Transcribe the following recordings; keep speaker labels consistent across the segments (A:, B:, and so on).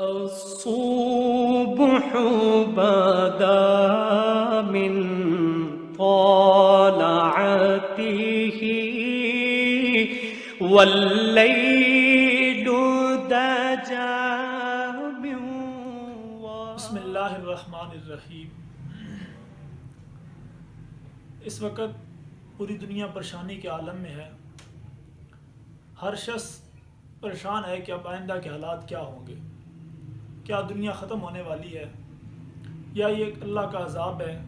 A: الصبح بدا من طلعته والليل دجى من
B: بسم اللہ الرحمن الرحیم۔ اس وقت پوری دنیا پریشانی کے عالم میں ہے۔ ہر شخص پریشان ہے کہ اب آئندہ کے حالات کیا ہوں گے، کیا دنیا ختم ہونے والی ہے یا یہ ایک اللہ کا عذاب ہے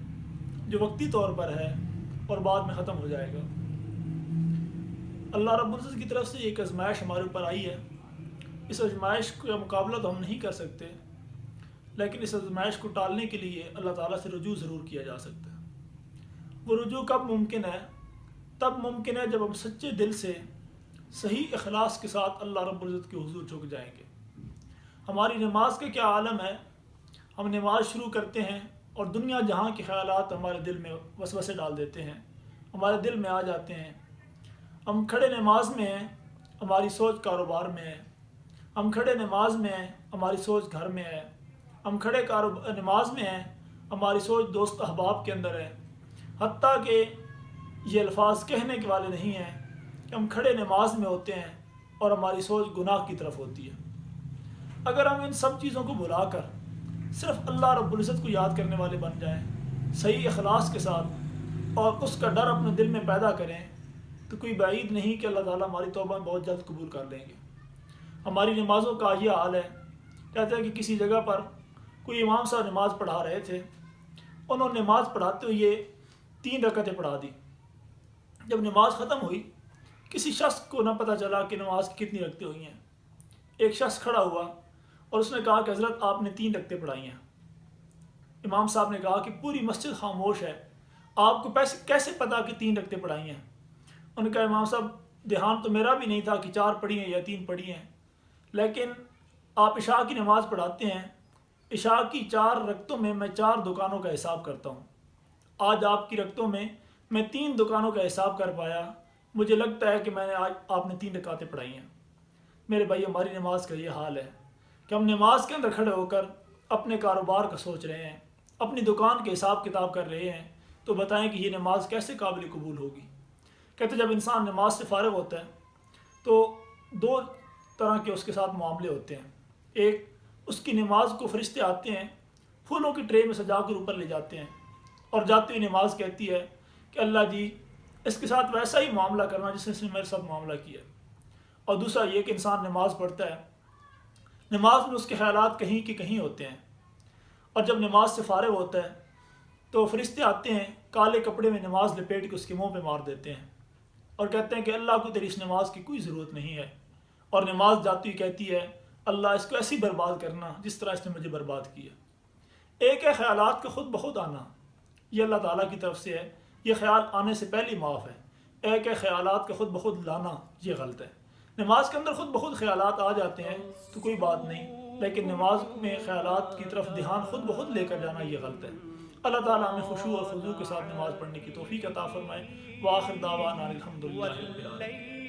B: جو وقتی طور پر ہے اور بعد میں ختم ہو جائے گا۔ اللہ رب العزت کی طرف سے ایک آزمائش ہمارے اوپر آئی ہے۔ اس آزمائش کا مقابلہ تو ہم نہیں کر سکتے، لیکن اس آزمائش کو ٹالنے کے لیے اللہ تعالیٰ سے رجوع ضرور کیا جا سکتا ہے۔ وہ رجوع کب ممکن ہے؟ تب ممکن ہے جب ہم سچے دل سے صحیح اخلاص کے ساتھ اللہ رب العزت کے حضور جھک جائیں گے۔ ہماری نماز کا کیا عالم ہے، ہم نماز شروع کرتے ہیں اور دنیا جہاں کے خیالات ہمارے دل میں وسوسے ڈال دیتے ہیں، ہمارے دل میں آ جاتے ہیں۔ ہم کھڑے نماز میں ہیں، ہماری سوچ کاروبار میں ہے۔ ہم کھڑے نماز میں ہیں، ہماری سوچ گھر میں ہے۔ ہم کھڑے نماز میں ہیں، ہماری سوچ دوست احباب کے اندر ہے۔ حتیٰ کہ یہ الفاظ کہنے کے والے نہیں ہیں کہ ہم کھڑے نماز میں ہوتے ہیں اور ہماری سوچ گناہ کی طرف ہوتی ہے۔ اگر ہم ان سب چیزوں کو بھلا کر صرف اللہ رب العزت کو یاد کرنے والے بن جائیں صحیح اخلاص کے ساتھ اور اس کا ڈر اپنے دل میں پیدا کریں تو کوئی بعید نہیں کہ اللہ تعالیٰ ہماری توبہ بہت جلد قبول کر لیں گے۔ ہماری نمازوں کا یہ حال ہے، کہتے ہیں کہ کسی جگہ پر کوئی امام صاحب نماز پڑھا رہے تھے، انہوں نے نماز پڑھاتے ہوئے 3 رکعتیں پڑھا دی۔ جب نماز ختم ہوئی کسی شخص کو نہ پتہ چلا کہ نماز کی کتنی رکعتیں ہوئی ہیں۔ ایک شخص کھڑا ہوا اور اس نے کہا کہ حضرت آپ نے 3 رکعتیں پڑھائی ہیں۔ امام صاحب نے کہا کہ پوری مسجد خاموش ہے، آپ کو کیسے پتا کہ 3 رکعتیں پڑھائی ہیں؟ انہوں نے کہا امام صاحب دھیان تو میرا بھی نہیں تھا کہ 4 پڑھی ہیں یا 3 پڑھی ہیں، لیکن آپ عشاء کی نماز پڑھاتے ہیں، عشاء کی 4 رکعتوں میں 4 دکانوں کا حساب کرتا ہوں۔ آج آپ کی رکعتوں میں 3 دکانوں کا حساب کر پایا، مجھے لگتا ہے کہ آج آپ نے 3 رکعتیں پڑھائی ہیں۔ میرے بھائی، ہماری نماز کا یہ حال ہے کہ ہم نماز کے اندر کھڑے ہو کر اپنے کاروبار کا سوچ رہے ہیں، اپنی دکان کے حساب کتاب کر رہے ہیں، تو بتائیں کہ یہ نماز کیسے قابل قبول ہوگی؟ کہتے جب انسان نماز سے فارغ ہوتا ہے تو 2 طرح کے اس کے ساتھ معاملے ہوتے ہیں۔ ایک، اس کی نماز کو فرشتے آتے ہیں، پھولوں کی ٹرے میں سجا کر اوپر لے جاتے ہیں اور جاتے ہوئے نماز کہتی ہے کہ اللہ جی اس کے ساتھ ویسا ہی معاملہ کرنا جس نے میرے ساتھ معاملہ کیا۔ اور دوسرا یہ کہ انسان نماز پڑھتا ہے، نماز میں اس کے خیالات کہیں کہ کہیں ہوتے ہیں، اور جب نماز سے فارغ ہوتا ہے تو فرشتے آتے ہیں، کالے کپڑے میں نماز لپیٹ کے اس کے منہ پہ مار دیتے ہیں اور کہتے ہیں کہ اللہ کو تیری اس نماز کی کوئی ضرورت نہیں ہے، اور نماز جاتی ہوئی کہتی ہے اللہ اس کو ایسی برباد کرنا جس طرح اس نے مجھے برباد کیا۔ ایک ہے خیالات کا خود بخود آنا، یہ اللہ تعالیٰ کی طرف سے ہے، یہ خیال آنے سے پہلے معاف ہے۔ ایک ہے خیالات کا خود بخود لانا، یہ غلط ہے۔ نماز کے اندر خود بخود خیالات آ جاتے ہیں تو کوئی بات نہیں، لیکن نماز میں خیالات کی طرف دھیان خود بخود لے کر جانا یہ غلط ہے۔ اللہ تعالیٰ ہمیں خشوع اور خضوع کے ساتھ نماز پڑھنے کی توفیق عطا فرمائے۔ وآخر دعوانا الحمدللہ رب العالمین۔